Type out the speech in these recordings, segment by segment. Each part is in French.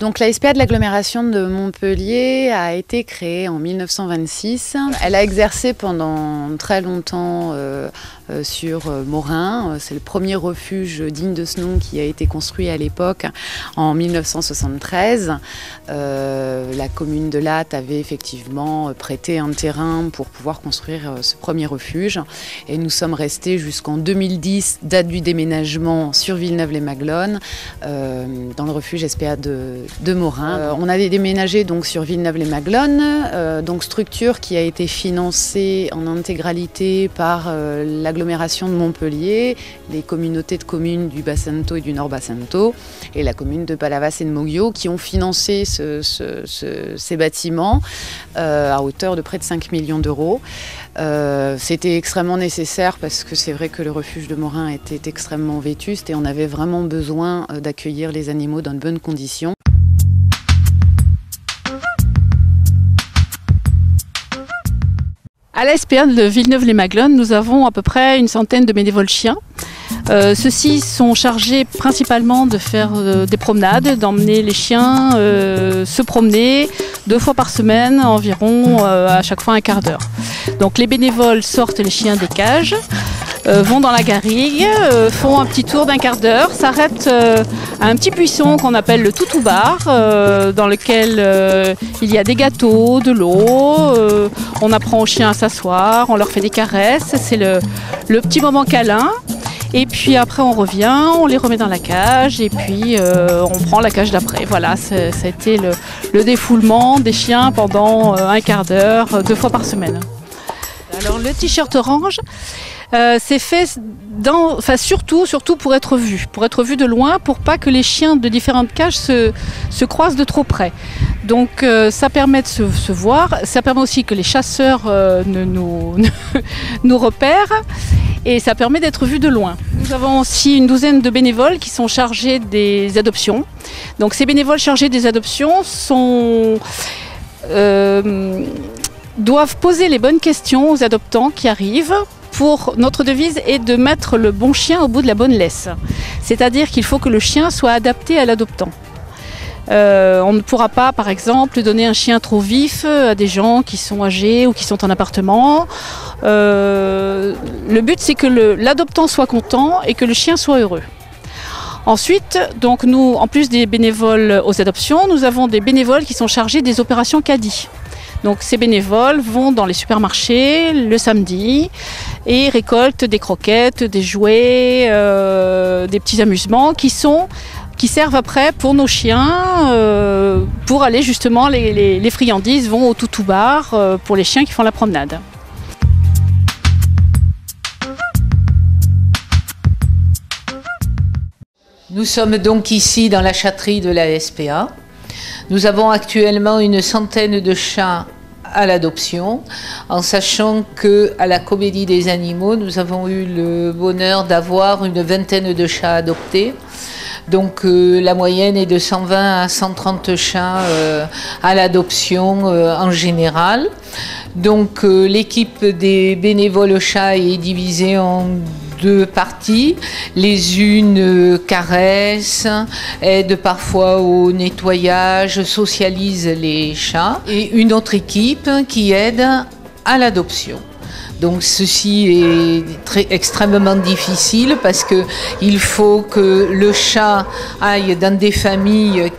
Donc la SPA de l'agglomération de Montpellier a été créée en 1926. Elle a exercé pendant très longtemps sur Morin. C'est le premier refuge digne de ce nom qui a été construit à l'époque en 1973. La commune de Latte avait effectivement prêté un terrain pour pouvoir construire ce premier refuge. Et nous sommes restés jusqu'en 2010, date du déménagement sur Villeneuve-les-Maglones, dans le refuge SPA de Morin. On a déménagé donc sur Villeneuve-les-Maglones, donc structure qui a été financée en intégralité par l'agglomération de Montpellier, les communautés de communes du Bas-Sainto et du Nord-Bas-Sainto et la commune de Palavas et de Moguio qui ont financé ces bâtiments à hauteur de près de 5 millions d'euros. C'était extrêmement nécessaire parce que c'est vrai que le refuge de Morin était extrêmement vétuste et on avait vraiment besoin d'accueillir les animaux dans de bonnes conditions. À la SPA de Villeneuve-les-Maglones, nous avons à peu près une centaine de bénévoles chiens. Ceux-ci sont chargés principalement de faire des promenades, d'emmener les chiens se promener 2 fois par semaine, environ à chaque fois un quart d'heure. Donc les bénévoles sortent les chiens des cages, vont dans la garrigue, font un petit tour d'un quart d'heure, s'arrêtent à un petit buisson qu'on appelle le toutou-bar, dans lequel il y a des gâteaux, de l'eau, on apprend aux chiens à s'asseoir, on leur fait des caresses, c'est le petit moment câlin. Et puis après on revient, on les remet dans la cage et puis on prend la cage d'après. Voilà, ça a été le défoulement des chiens pendant un quart d'heure, 2 fois par semaine. Alors le t-shirt orange, c'est fait surtout pour être vu de loin, pour pas que les chiens de différentes cages se croisent de trop près. Donc ça permet de se voir, ça permet aussi que les chasseurs nous repèrent et ça permet d'être vu de loin. Nous avons aussi une douzaine de bénévoles qui sont chargés des adoptions. Donc ces bénévoles chargés des adoptions doivent poser les bonnes questions aux adoptants qui arrivent. Notre devise est de mettre le bon chien au bout de la bonne laisse. C'est-à-dire qu'il faut que le chien soit adapté à l'adoptant. On ne pourra pas, par exemple, donner un chien trop vif à des gens qui sont âgés ou qui sont en appartement. Le but, c'est que l'adoptant soit content et que le chien soit heureux. Ensuite, donc nous, en plus des bénévoles aux adoptions, nous avons des bénévoles qui sont chargés des opérations caddie. Donc ces bénévoles vont dans les supermarchés le samedi et récoltent des croquettes, des jouets, des petits amusements qui servent après pour nos chiens, pour aller justement, les friandises vont au toutou-bar pour les chiens qui font la promenade. Nous sommes donc ici dans la chatterie de la SPA. Nous avons actuellement une centaine de chats à l'adoption, en sachant qu'à la Comédie des Animaux, nous avons eu le bonheur d'avoir une vingtaine de chats adoptés. Donc la moyenne est de 120 à 130 chats à l'adoption en général. Donc l'équipe des bénévoles chats est divisée en 2 parties. Les unes caressent, aident parfois au nettoyage, socialisent les chats. Et une autre équipe qui aide à l'adoption. Donc ceci est extrêmement difficile parce qu'il faut que le chat aille dans des familles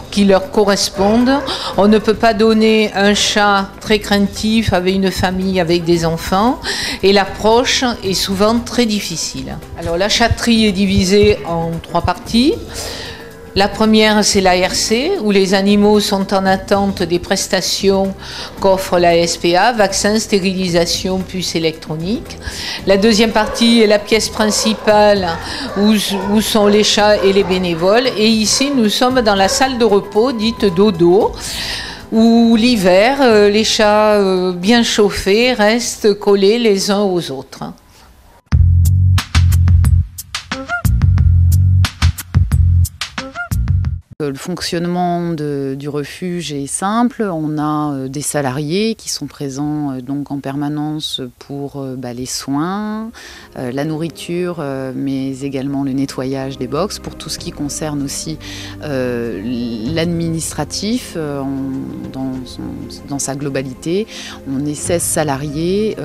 qui leur correspondent. On ne peut pas donner un chat très craintif avec une famille avec des enfants et l'approche est souvent très difficile. Alors la chatterie est divisée en 3 parties. La première, c'est l'ARC, où les animaux sont en attente des prestations qu'offre la SPA, vaccins, stérilisation, puces électroniques. La deuxième partie est la pièce principale, où sont les chats et les bénévoles. Et ici, nous sommes dans la salle de repos, dite dodo, où l'hiver, les chats bien chauffés restent collés les uns aux autres. Le fonctionnement du refuge est simple. On a des salariés qui sont présents donc en permanence pour les soins, la nourriture, mais également le nettoyage des box, pour tout ce qui concerne aussi l'administratif dans sa globalité. On est 16 salariés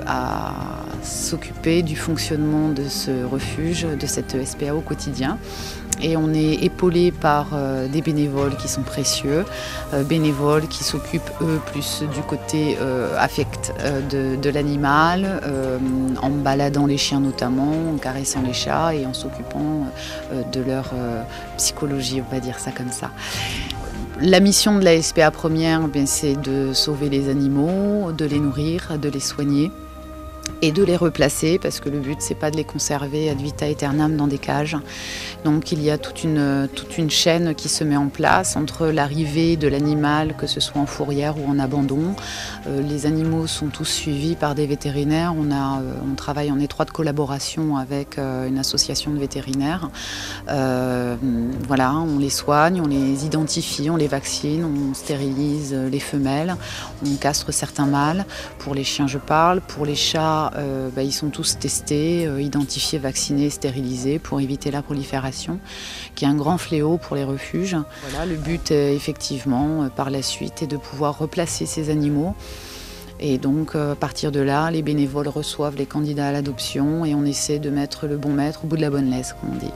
à s'occuper du fonctionnement de ce refuge, de cette SPA au quotidien. Et on est épaulé par des bénévoles qui sont précieux, bénévoles qui s'occupent eux plus du côté affect de l'animal, en baladant les chiens notamment, en caressant les chats et en s'occupant de leur psychologie, on va dire ça comme ça. La mission de la SPA première, c'est de sauver les animaux, de les nourrir, de les soigner et de les replacer, parce que le but c'est pas de les conserver ad vitam aeternam dans des cages. Donc il y a toute une chaîne qui se met en place entre l'arrivée de l'animal, que ce soit en fourrière ou en abandon. Les animaux sont tous suivis par des vétérinaires. On travaille en étroite collaboration avec une association de vétérinaires. Voilà, on les soigne, on les identifie, on les vaccine, on stérilise les femelles, on castre certains mâles. Pour les chiens je parle, pour les chats ils sont tous testés, identifiés, vaccinés, stérilisés pour éviter la prolifération, qui est un grand fléau pour les refuges. Voilà, le but effectivement par la suite est de pouvoir replacer ces animaux. Et donc à partir de là, les bénévoles reçoivent les candidats à l'adoption et on essaie de mettre le bon maître au bout de la bonne laisse, comme on dit.